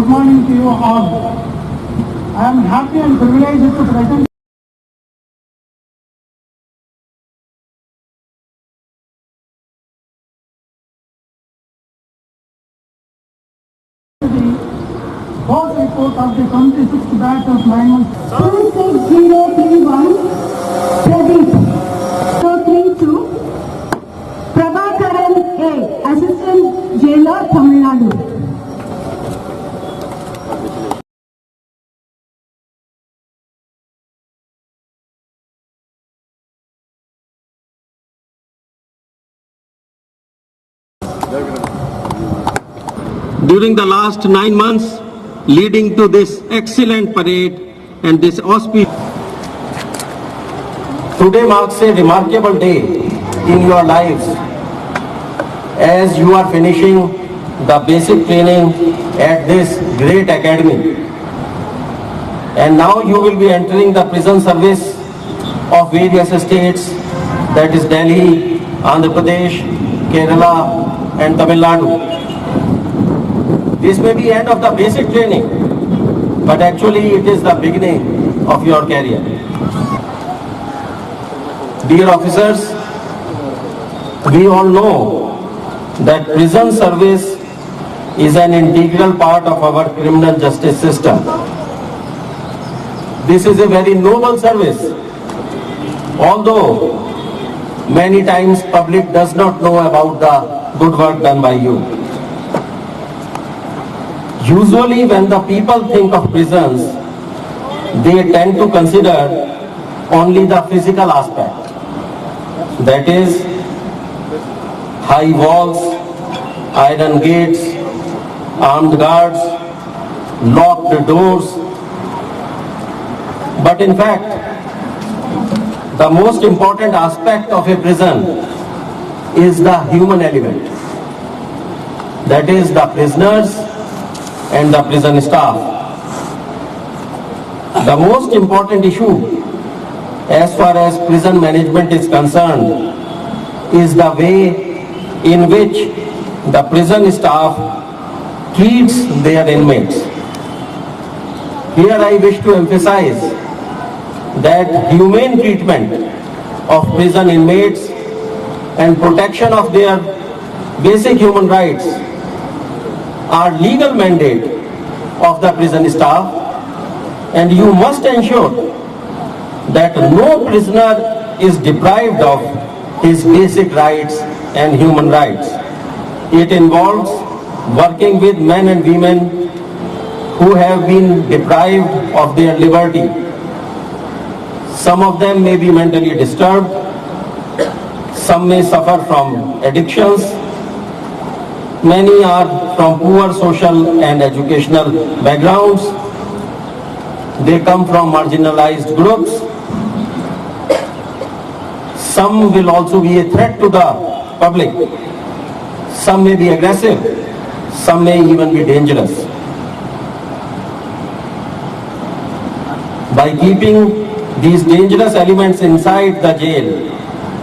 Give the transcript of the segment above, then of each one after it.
Good morning to you all. I am happy and privileged to present the board report of the 26th batch of 9 months. 26031 Pradeep 032 Prabhakaran A, Assistant Jailer, Tamil Nadu. During the last 9 months leading to this excellent parade and this auspicious. Today marks a remarkable day in your lives as you are finishing the basic training at this great academy. And now you will be entering the prison service of various states, that is Delhi, Andhra Pradesh, Kerala and Tamil Nadu. This may be end of the basic training, but actually it is the beginning of your career. Dear officers, we all know that prison service is an integral part of our criminal justice system. This is a very noble service, although many times public does not know about the good work done by you. Usually when the people think of prisons, they tend to consider only the physical aspect. That is, high walls, iron gates, armed guards, locked doors. But in fact, the most important aspect of a prison is the human element. That is the prisoners and the prison staff. The most important issue as far as prison management is concerned is the way in which the prison staff treats their inmates. Here I wish to emphasize that humane treatment of prison inmates and protection of their basic human rights are legal mandate of the prison staff, and you must ensure that no prisoner is deprived of his basic rights and human rights. It involves working with men and women who have been deprived of their liberty. Some of them may be mentally disturbed, some may suffer from addictions, many are from poor social and educational backgrounds, they come from marginalized groups, some will also be a threat to the public, some may be aggressive, some may even be dangerous. By keeping these dangerous elements inside the jail,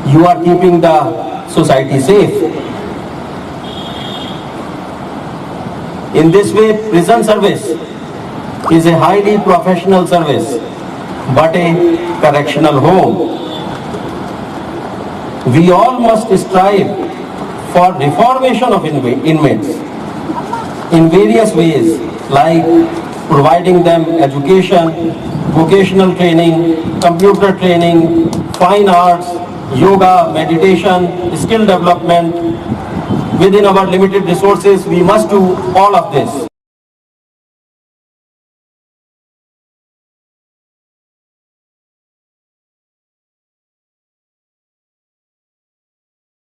you are keeping the society safe. In this way, prison service is a highly professional service, but a correctional home. We all must strive for reformation of inmates in various ways, like providing them education, vocational training, computer training, fine arts, yoga, meditation, skill development. Within our limited resources, we must do all of this.